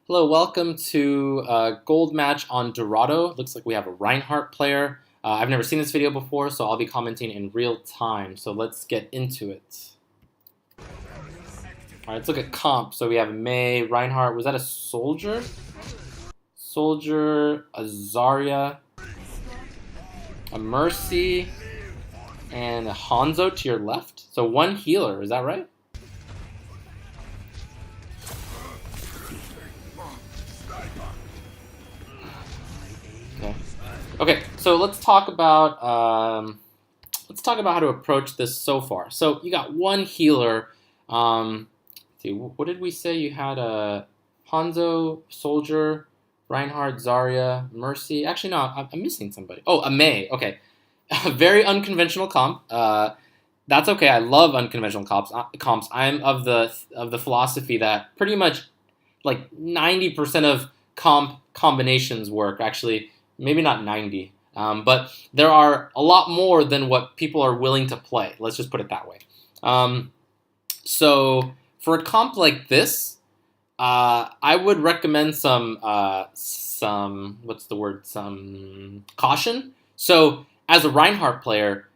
Hello, welcome to Gold Match on Dorado. Looks like we have a Reinhardt player. I've never seen this video before, so I'll be commenting in real time. So let's get into it. All right, let's look at comp. So we have May, Reinhardt. Was that a soldier? Soldier, a Zarya, a Mercy, and a Hanzo to your left. So one healer, is that right? Okay. Okay, so let's talk about how to approach this so far. So you got one healer. Let's see, what did we say? You had a Hanzo, Soldier, Reinhardt, Zarya, Mercy. Actually, no, I'm missing somebody. Oh, a Mei. Okay, very unconventional comp. That's okay. I love unconventional comps. I'm of the philosophy that pretty much like 90% of combinations work. Actually, maybe not 90, but there are a lot more than what people are willing to play. Let's just put it that way. So for a comp like this, I would recommend some what's the word? Some caution. So as a Reinhardt player,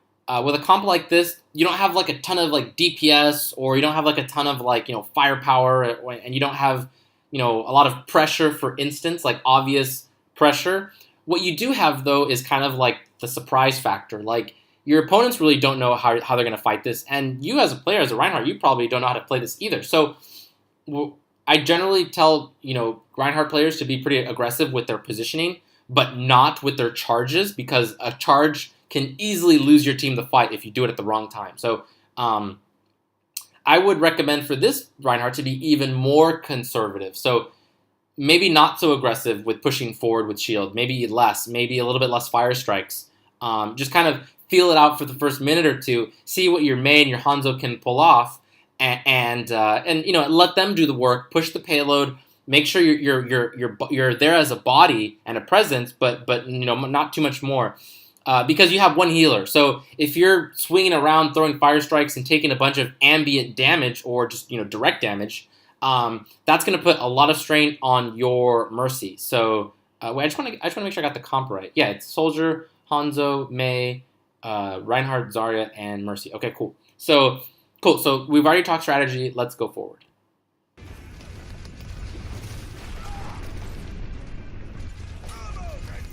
with a comp like this, you don't have like a ton of like DPS, or you don't have like a ton of like firepower, and you don't have a lot of pressure, for instance, like obvious pressure. What you do have, though, is kind of like the surprise factor. Like, your opponents really don't know how they're going to fight this, and you as a player, as a Reinhardt, you probably don't know how to play this either. So I generally tell, Reinhardt players to be pretty aggressive with their positioning, but not with their charges, because a charge can easily lose your team the fight if you do it at the wrong time. So I would recommend for this Reinhardt to be even more conservative. So maybe not so aggressive with pushing forward with shield. Maybe a little bit less fire strikes. Just kind of feel it out for the first minute or two. See what your Mei and your Hanzo can pull off, and let them do the work. Push the payload. Make sure you're there as a body and a presence, but not too much more. Because you have one healer. So if you're swinging around throwing fire strikes and taking a bunch of ambient damage, or just direct damage, that's going to put a lot of strain on your Mercy. So wait, I just want to make sure I got the comp right. Yeah, it's Soldier, Hanzo, Mei, Reinhardt, Zarya, and Mercy. Okay, cool. So we've already talked strategy. Let's go forward.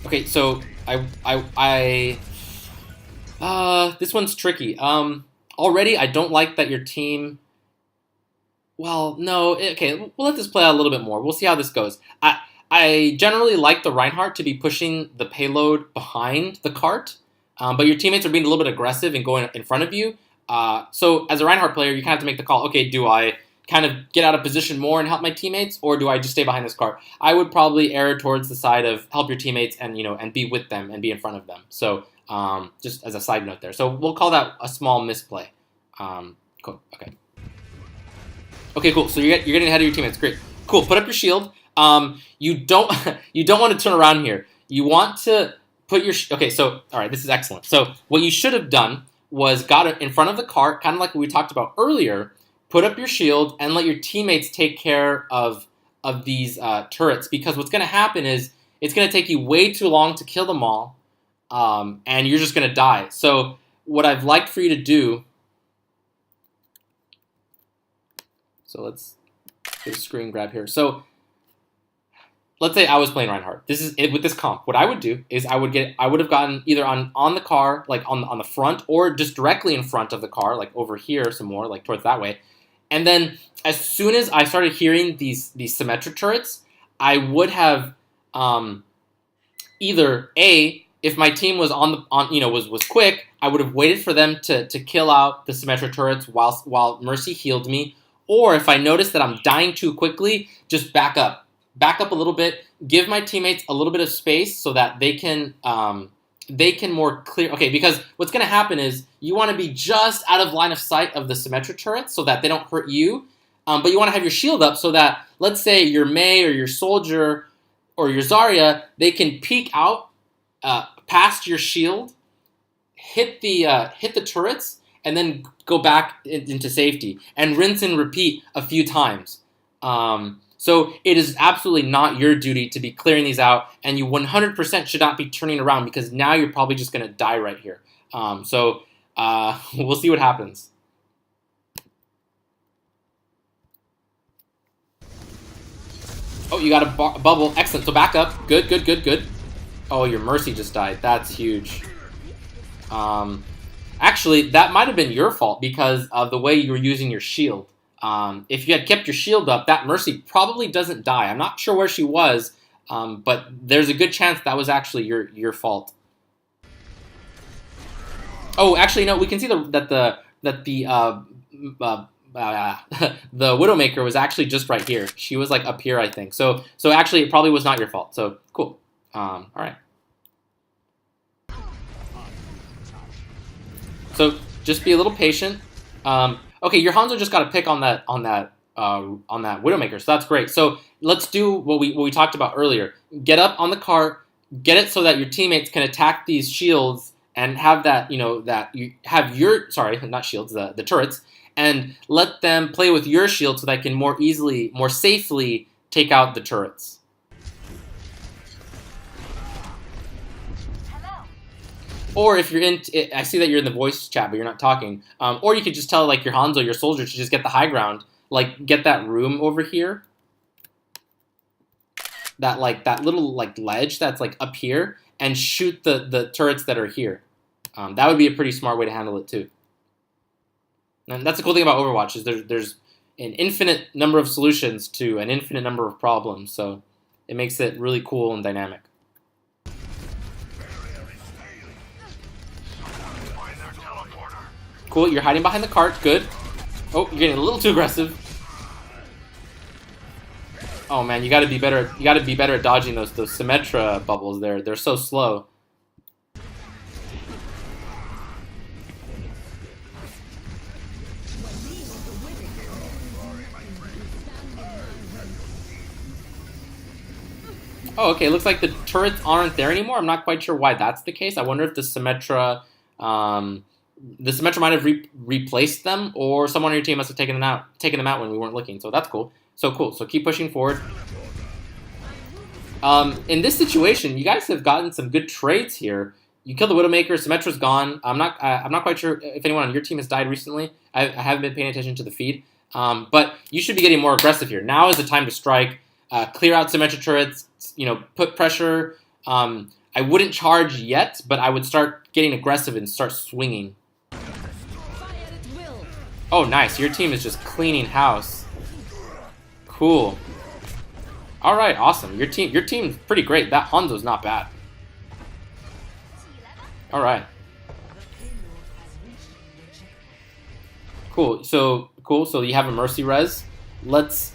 Okay, so this one's tricky. Already I don't like that your team. Well, no, okay, we'll let this play out a little bit more. We'll see how this goes. I generally like the Reinhardt to be pushing the payload behind the cart, but your teammates are being a little bit aggressive and going in front of you. So as a Reinhardt player, you kind of have to make the call. Okay, do I kind of get out of position more and help my teammates, or do I just stay behind this cart? I would probably err towards the side of help your teammates and and be with them and be in front of them. So just as a side note there. So we'll call that a small misplay. Cool. Okay. Okay, cool. So you're getting ahead of your teammates. Great. Cool. Put up your shield. You don't want to turn around here. You want to put your okay. So all right, this is excellent. So what you should have done was got it in front of the cart, kind of like what we talked about earlier. Put up your shield and let your teammates take care of these turrets, because what's going to happen is it's going to take you way too long to kill them all, and you're just going to die. So what I've liked for you to do. So let's get a screen grab here. So let's say I was playing Reinhardt. This is it with this comp. What I would do is I would have gotten either on the car, like on the front, or just directly in front of the car, like over here some more, like towards that way. And then as soon as I started hearing these symmetric turrets, I would have either if my team was was quick, I would have waited for them to kill out the symmetric turrets while Mercy healed me. Or if I notice that I'm dying too quickly, just back up a little bit, give my teammates a little bit of space so that they can more clear. Okay, because what's going to happen is you want to be just out of line of sight of the symmetric turrets so that they don't hurt you, but you want to have your shield up so that, let's say, your Mei or your Soldier or your Zarya, they can peek out past your shield, hit the turrets, and then go back into safety and rinse and repeat a few times. So it is absolutely not your duty to be clearing these out, and you 100% should not be turning around because now you're probably just going to die right here. We'll see what happens. Oh, you got a bubble. Excellent. So back up. Good, good, good, good. Oh, your Mercy just died. That's huge. Actually, that might have been your fault because of the way you were using your shield. If you had kept your shield up, that Mercy probably doesn't die. I'm not sure where she was, but there's a good chance that was actually your fault. Oh, actually, no. We can see that the Widowmaker was actually just right here. She was like up here, I think. So actually, it probably was not your fault. So cool. All right. So just be a little patient. Okay, your Hanzo just got to pick on that Widowmaker, so that's great. So let's do what we talked about earlier. Get up on the cart, get it so that your teammates can attack these shields and have that that you have your not shields, the turrets, and let them play with your shield so that can more easily, more safely take out the turrets. Or if you're in, I see that you're in the voice chat, but you're not talking. Or you could just tell like your Hanzo, your soldier, to just get the high ground, like get that room over here, that little like ledge that's like up here, and shoot the turrets that are here. That would be a pretty smart way to handle it too. And that's the cool thing about Overwatch is there's an infinite number of solutions to an infinite number of problems, so it makes it really cool and dynamic. Cool, you're hiding behind the cart. Good. Oh, you're getting a little too aggressive. Oh man, you gotta be better. You gotta be better at dodging those Symmetra bubbles. They're so slow. Oh, okay. Looks like the turrets aren't there anymore. I'm not quite sure why that's the case. I wonder if the Symmetra might have replaced them, or someone on your team must have taken them out when we weren't looking. So that's cool. So cool. So keep pushing forward. In this situation, you guys have gotten some good trades here. You killed the Widowmaker. Symmetra's gone. I'm not quite sure if anyone on your team has died recently. I haven't been paying attention to the feed. But you should be getting more aggressive here. Now is the time to strike. Clear out Symmetra turrets. Put pressure. I wouldn't charge yet, but I would start getting aggressive and start swinging. Oh, nice. Your team is just cleaning house. Cool. All right, awesome. Your team's pretty great. That Hanzo's not bad. All right. Cool. So you have a Mercy res. Let's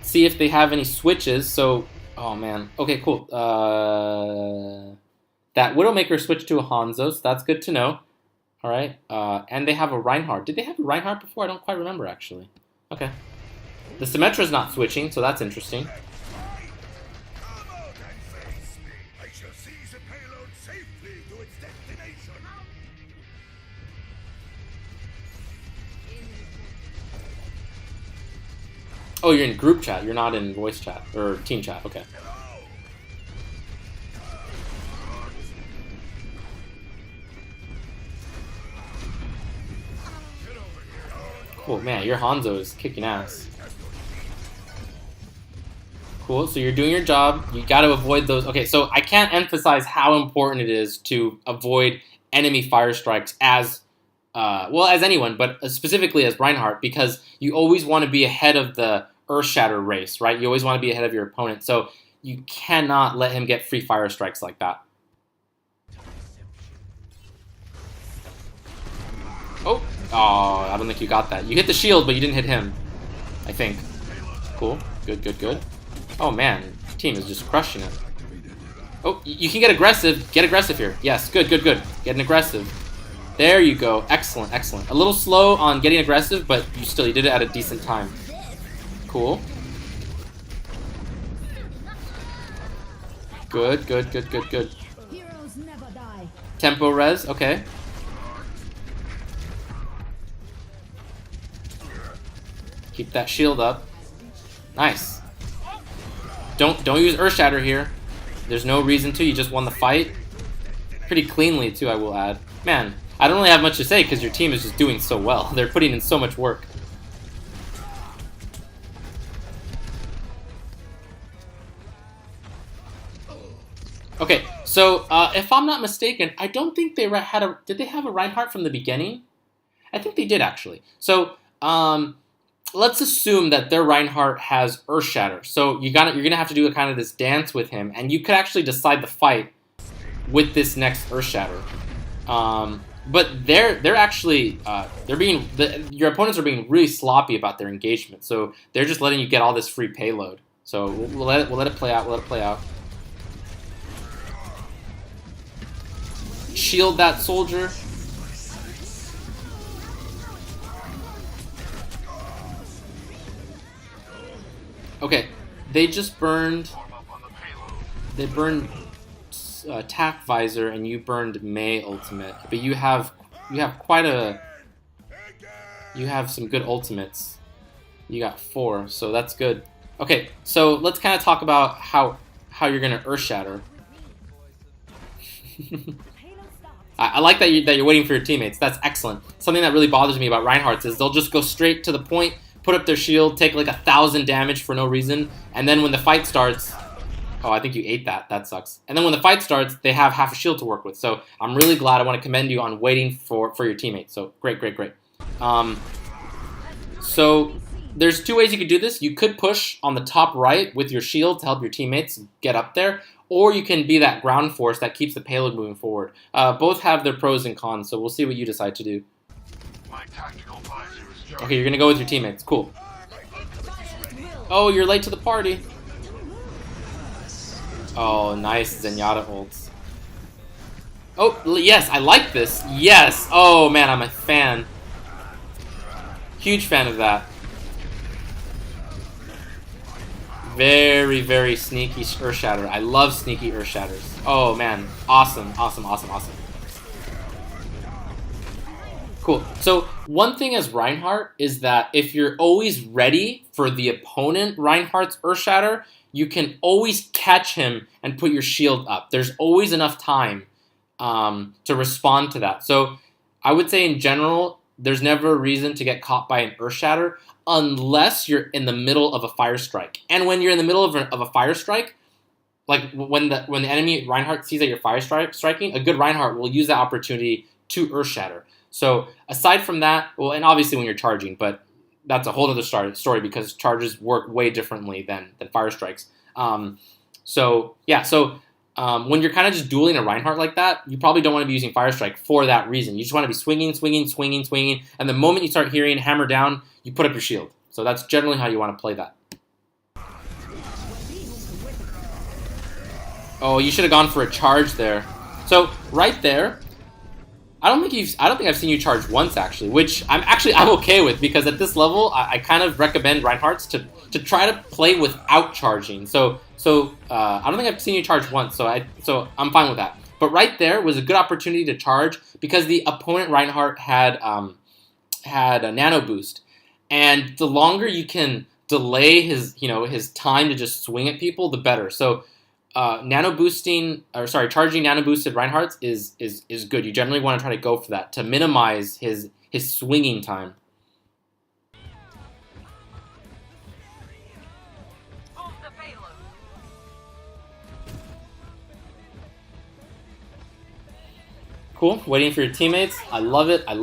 see if they have any switches. So, oh man. Okay, cool. That Widowmaker switched to a Hanzo, so that's good to know. All right. And they have a Reinhardt. Did they have a Reinhardt before? I don't quite remember, actually. Okay. The Symmetra's not switching, so that's interesting. Oh, you're in group chat. You're not in voice chat or team chat. Okay. Oh man, your Hanzo is kicking ass. Cool, so you're doing your job. You got to avoid those. Okay, so I can't emphasize how important it is to avoid enemy fire strikes as anyone, but specifically as Reinhardt, because you always want to be ahead of the Earthshatter race, right? You always want to be ahead of your opponent, so you cannot let him get free fire strikes like that. Oh, I don't think you got that. You hit the shield, but you didn't hit him, I think. Cool, good, good, good. Oh man, team is just crushing it. Oh, you can get aggressive. Get aggressive here. Yes, good, good, good. Getting aggressive. There you go. Excellent, excellent. A little slow on getting aggressive, but you did it at a decent time. Cool. Good, good, good, good, good. Tempo res, okay. Keep that shield up. Nice. Don't use Earth Shatter here. There's no reason to. You just won the fight. Pretty cleanly, too, I will add. Man, I don't really have much to say because your team is just doing so well. They're putting in so much work. Okay, so if I'm not mistaken, I don't think they had a... Did they have a Reinhardt from the beginning? I think they did, actually. So, let's assume that their Reinhardt has Earth Shatter. So you're gonna have to do a kind of this dance with him, and you could actually decide the fight with this next Earth Shatter. But they're actually your opponents are being really sloppy about their engagement. So they're just letting you get all this free payload. So we'll let it play out. We'll let it play out. Shield that soldier. Okay, they just burned. They burned attack visor, and you burned Mei ultimate. But you have quite a. You have some good ultimates. You got 4, so that's good. Okay, so let's kind of talk about how you're gonna Earth Shatter. I like that you're waiting for your teammates. That's excellent. Something that really bothers me about Reinhardt's is they'll just go straight to the point, put up their shield, take like 1,000 damage for no reason, and then when the fight starts... Oh, I think you ate that. That sucks. And then when the fight starts, they have half a shield to work with. So I'm really glad. I want to commend you on waiting for your teammates. So great. So there's 2 ways you could do this. You could push on the top right with your shield to help your teammates get up there. Or you can be that ground force that keeps the payload moving forward. Both have their pros and cons, so we'll see what you decide to do. Okay, you're going to go with your teammates. Cool. Oh, you're late to the party. Oh, nice Zenyatta ults. Oh, yes, I like this. Yes. Oh, man, I'm a fan. Huge fan of that. Very, very sneaky Earth Shatter. I love sneaky Earth Shatters. Oh, man. Awesome. Cool. So, one thing as Reinhardt is that if you're always ready for the opponent Reinhardt's Earth Shatter, you can always catch him and put your shield up. There's always enough time to respond to that. So, I would say in general, there's never a reason to get caught by an Earth Shatter unless you're in the middle of a fire strike. And when you're in the middle of a fire strike, like when the enemy Reinhardt sees that you're fire striking, a good Reinhardt will use that opportunity to Earth Shatter. So aside from that, well, and obviously when you're charging, but that's a whole other story because charges work way differently than fire strikes. When you're kind of just dueling a Reinhardt like that, you probably don't want to be using Fire Strike for that reason. You just want to be swinging, and the moment you start hearing hammer down, you put up your shield. So that's generally how you want to play that. Oh, you should have gone for a charge there. So right there, I don't think I've seen you charge once actually, which I'm okay with because at this level, I kind of recommend Reinhardt's to try to play without charging. So I don't think I've seen you charge once, so I'm fine with that. But right there was a good opportunity to charge because the opponent Reinhardt had a nano boost, and the longer you can delay his time to just swing at people, the better. So charging nano boosted Reinhardt's is good. You generally want to try to go for that to minimize his swinging time. Cool. Waiting for your teammates. I love it. Hi.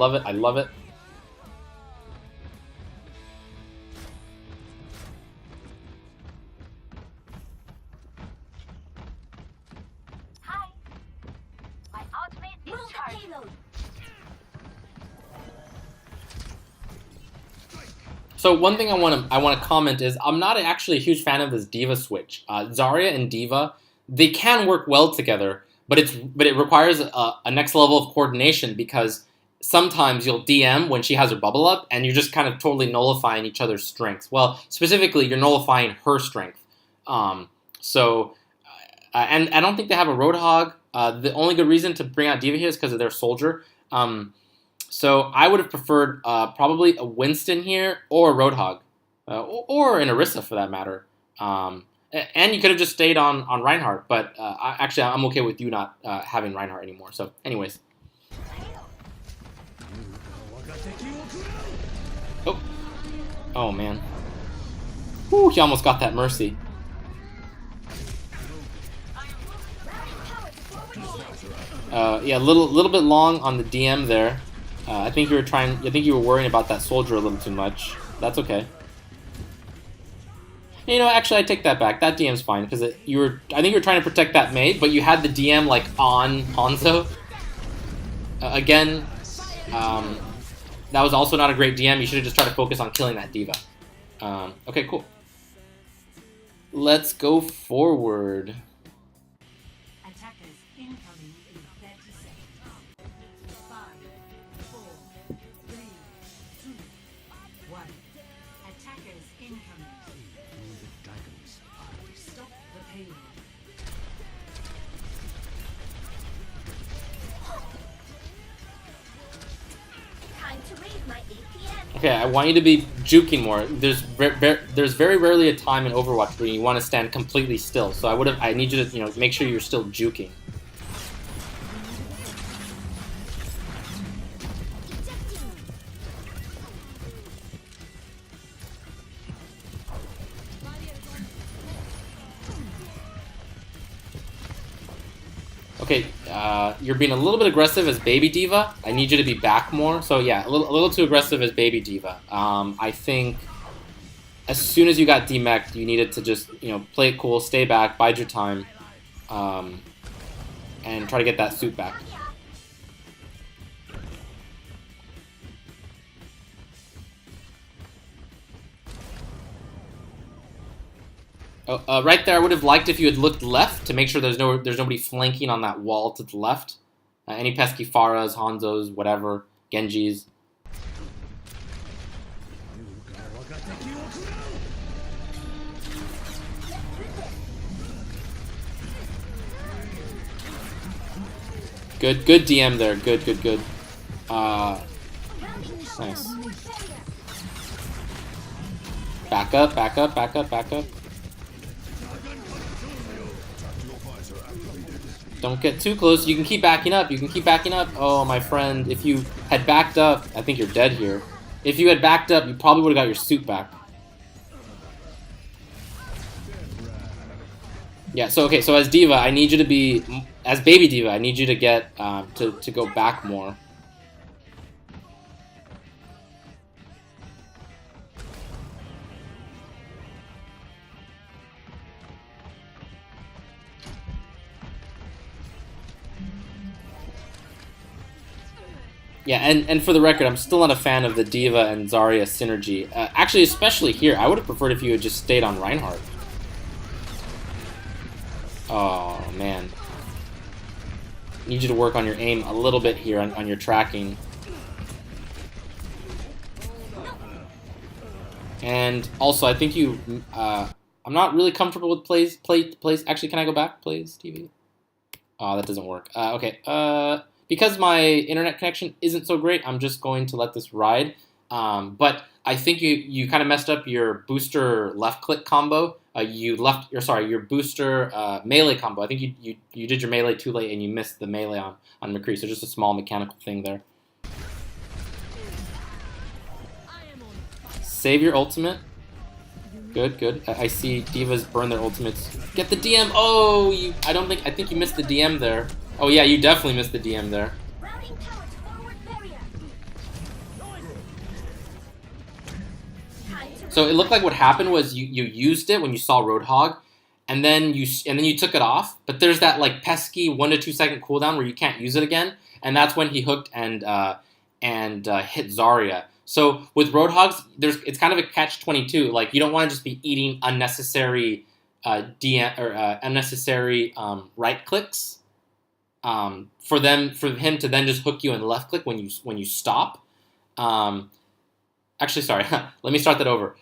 My ultimate is charged. So one thing I want to comment is I'm not actually a huge fan of this D.Va switch. Zarya and D.Va, they can work well together, but it requires a next level of coordination because sometimes you'll DM when she has her bubble up and you're just kind of totally nullifying each other's strengths. Well, specifically, you're nullifying her strength. And I don't think they have a Roadhog. The only good reason to bring out D.Va here is because of their soldier. So I would have preferred probably a Winston here or a Roadhog, or an Orisa for that matter. And you could have just stayed on Reinhardt, but actually, I'm okay with you not having Reinhardt anymore. So, anyways. Oh. Oh, man. Whew, he almost got that Mercy. Yeah, a little bit long on the DM there. I think you were worrying about that soldier a little too much. That's okay. You know, actually, I take that back. That DM's fine because I think you were trying to protect that maid, but you had the DM like on Hanzo. Again, that was also not a great DM. You should have just tried to focus on killing that diva. Okay, cool. Let's go forward. Attackers incoming in 30 seconds. 5, 4, 3, 2, 1. Attackers incoming. Stop the payload. Time to raise my APM. Okay, I want you to be juking more. There's very rarely a time in Overwatch where you want to stand completely still. So I need you to make sure you're still juking. Okay, you're being a little bit aggressive as Baby Diva. I need you to be back more. So yeah, a little too aggressive as Baby Diva. I think as soon as you got demeched, you needed to just play it cool, stay back, bide your time, and try to get that suit back. Oh, right there, I would have liked if you had looked left to make sure there's nobody flanking on that wall to the left. Any pesky Pharahs, Hanzos, whatever, Genjis. Good DM there. Good. Nice. Back up. Don't get too close. You can keep backing up. Oh, my friend, if you had backed up, I think you're dead here. If you had backed up, you probably would have got your suit back. Yeah, so as Diva, I need you to be, as Baby Diva, I need you to get, to go back more. Yeah, and for the record, I'm still not a fan of the Diva and Zarya synergy. Actually, especially here, I would have preferred if you had just stayed on Reinhardt. Oh, man. Need you to work on your aim a little bit here on your tracking. And also, I think you... I'm not really comfortable with plays. Actually, can I go back, plays, TV? Oh, that doesn't work. Okay, because my internet connection isn't so great, I'm just going to let this ride. But I think you kind of messed up your booster left click combo. Your booster melee combo. I think you did your melee too late and you missed the melee on McCree. So just a small mechanical thing there. Save your ultimate. Good. I see divas burn their ultimates. Get the DM. Oh, I think you missed the DM there. Oh yeah, you definitely missed the DM there. So it looked like what happened was you used it when you saw Roadhog, and then you took it off. But there's that like pesky 1 to 2 second cooldown where you can't use it again, and that's when he hooked and hit Zarya. So with Roadhogs, it's kind of a catch-22. Like you don't want to just be eating unnecessary unnecessary right clicks. For him to then just hook you and left click when you stop. Actually, sorry. Let me start that over.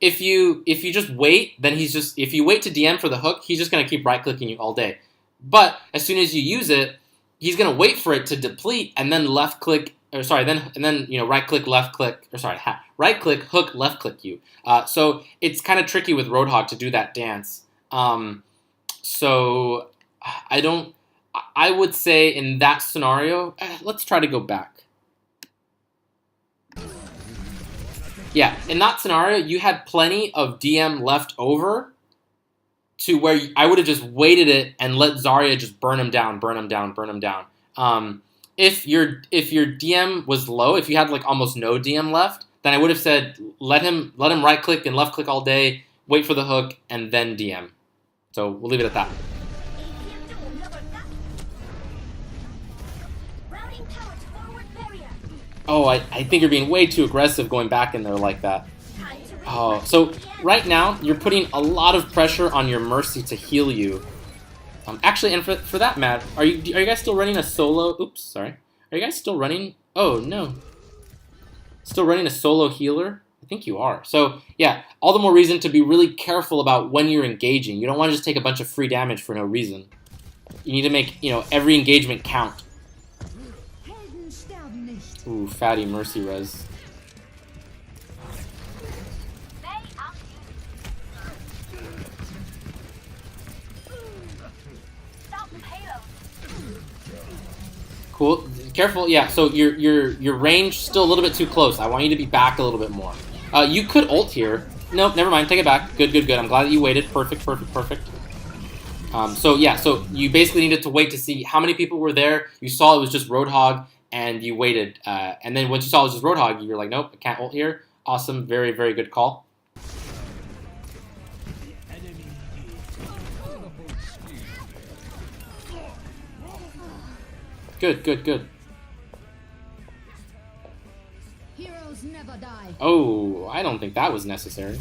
If you just wait, then if you wait to DM for the hook, he's just gonna keep right clicking you all day. But as soon as you use it, he's gonna wait for it to deplete and then left click. Or sorry, then right click, left click. Or sorry, right click, hook, left click you. So it's kind of tricky with Roadhog to do that dance. So I don't. I would say in that scenario, let's try to go back. Yeah, in that scenario, you had plenty of DM left over to where I would have just waited it and let Zarya just burn him down, burn him down, burn him down. If your DM was low, if you had like almost no DM left, then I would have said let him right click and left click all day, wait for the hook, and then DM. So we'll leave it at that. Routing power to forward barrier. Oh, I think you're being way too aggressive going back in there like that. Time to raise Oh, my so APM. right now you're putting a lot of pressure on your Mercy to heal you. Actually, and for that, Matt, are you guys still running a solo? Oops, sorry. Are you guys still running? Oh no, still running a solo healer? I think you are. So yeah, all the more reason to be really careful about when you're engaging. You don't want to just take a bunch of free damage for no reason. You need to make every engagement count. Ooh, fatty Mercy res. Stop the payload. Cool. Careful. Yeah. So your range still a little bit too close. I want you to be back a little bit more. You could ult here. Nope. Never mind. Take it back. Good. Good. Good. I'm glad that you waited. Perfect. Perfect. Perfect. So yeah. So you basically needed to wait to see how many people were there. You saw it was just Roadhog, and you waited. And then once you saw it was just Roadhog, you were like, nope, I can't ult here. Awesome. Very, very good call. Good. Good. Good. Heroes never die. Oh, I don't think that was necessary.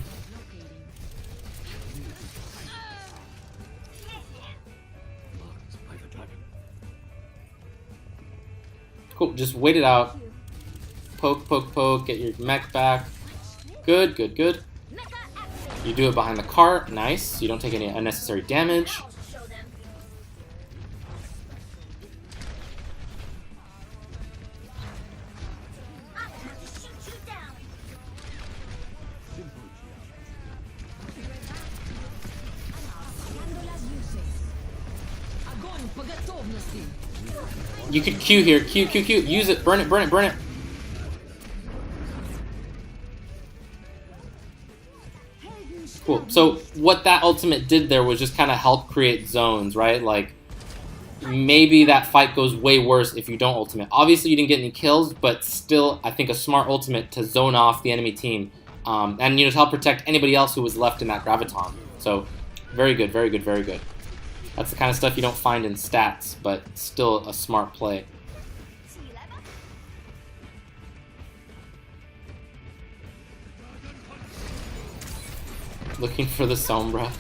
Cool, just wait it out. Poke, poke, poke, get your mech back. Good, good, good. Mecha activate. You do it behind the cart, nice. You don't take any unnecessary damage. Now show them. I'm going to shoot you down. Огонь по готовности. You could Q here, Q, Q, Q. Use it, burn it, burn it, burn it. Cool, so what that ultimate did there was just kind of help create zones, right? Like, maybe that fight goes way worse if you don't ultimate. Obviously, you didn't get any kills, but still, I think a smart ultimate to zone off the enemy team. And, to help protect anybody else who was left in that Graviton. So, very good, very good, very good. That's the kind of stuff you don't find in stats, but still a smart play. See you later. Looking for the Sombra.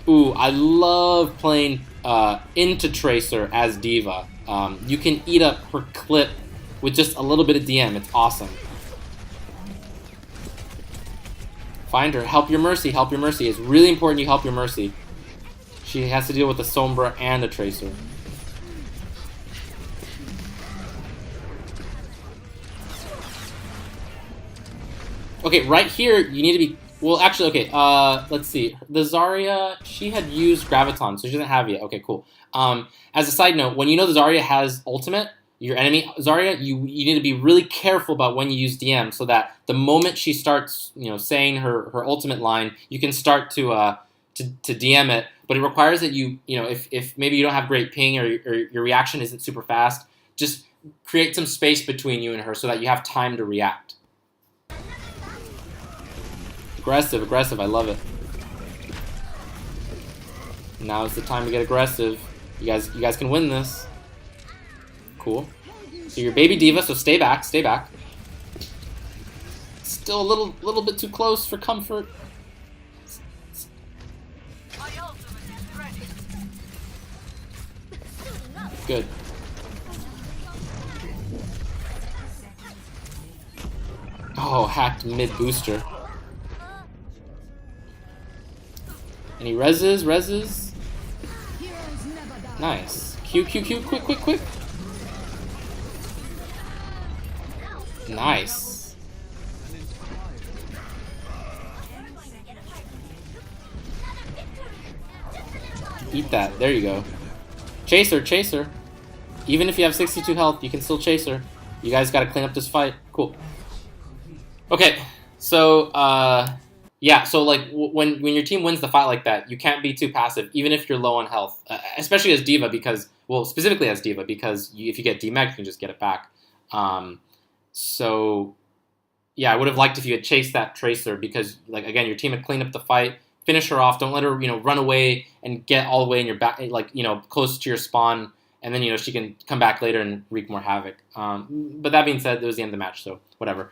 Ooh, I love playing into Tracer as D.Va. You can eat up her clip with just a little bit of DM. It's awesome. Find her. Help your Mercy. Help your Mercy. It's really important you help your Mercy. She has to deal with the Sombra and the Tracer. Okay, right here, you need to be... Well, actually, okay, let's see. The Zarya, she had used Graviton, so she doesn't have it yet. Okay, cool. As a side note, when you know the Zarya has ultimate, your enemy Zarya, you need to be really careful about when you use DM, so that the moment she starts, saying her ultimate line, you can start to DM it. But it requires that if maybe you don't have great ping or your reaction isn't super fast, just create some space between you and her so that you have time to react. Aggressive, aggressive, I love it. Now is the time to get aggressive. You guys can win this. Cool. So you're baby D.Va, so stay back, stay back. Still a little bit too close for comfort. Good. Oh, hacked mid booster. Any reses? Heroes never die. Nice. Q, Q, Q, quick, quick, quick. Nice. Eat that. There you go. Chase her, chase her. Even if you have 62 health, you can still chase her. You guys got to clean up this fight. Cool. Okay, so yeah, so like when your team wins the fight like that, you can't be too passive, even if you're low on health, especially as Diva, because specifically as Diva, because if you get DMAG, you can just get it back. So yeah, I would have liked if you had chased that Tracer, because like again, your team had cleaned up the fight, finish her off, don't let her run away and get all the way in your back, like close to your spawn, and then she can come back later and wreak more havoc. But that being said, it was the end of the match, so whatever.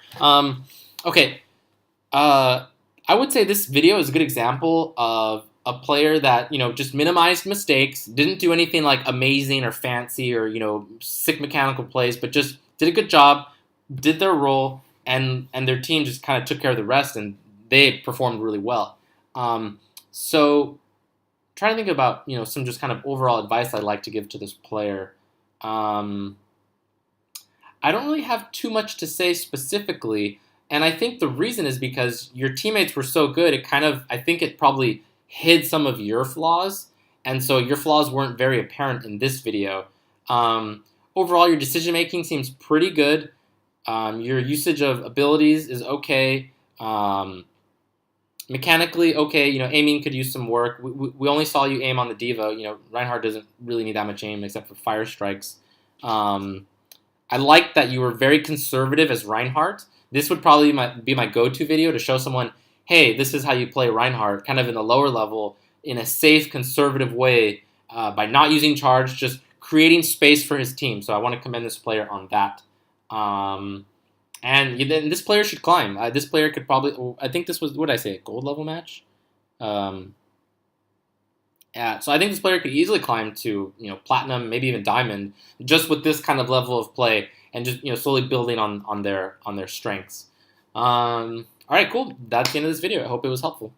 Okay. I would say this video is a good example of a player that, just minimized mistakes, didn't do anything like amazing or fancy or, sick mechanical plays, but just did a good job, did their role, and their team just kind of took care of the rest, and they performed really well. So trying to think about, some just kind of overall advice I'd like to give to this player. I don't really have too much to say specifically. And I think the reason is because your teammates were so good, I think it probably hid some of your flaws. And so your flaws weren't very apparent in this video. Overall, your decision making seems pretty good. Your usage of abilities is okay. Mechanically, okay, aiming could use some work. We only saw you aim on the Diva. Reinhardt doesn't really need that much aim except for fire strikes. I like that you were very conservative as Reinhardt. This would probably be my go-to video to show someone, hey, this is how you play Reinhardt, kind of in the lower level, in a safe, conservative way, by not using charge, just creating space for his team. So I want to commend this player on that. And then this player should climb. This player could probably, I think this was, what did I say, a gold level match? Yeah, so I think this player could easily climb to, platinum, maybe even diamond, just with this kind of level of play, and just slowly building on their strengths. All right, cool. That's the end of this video. I hope it was helpful.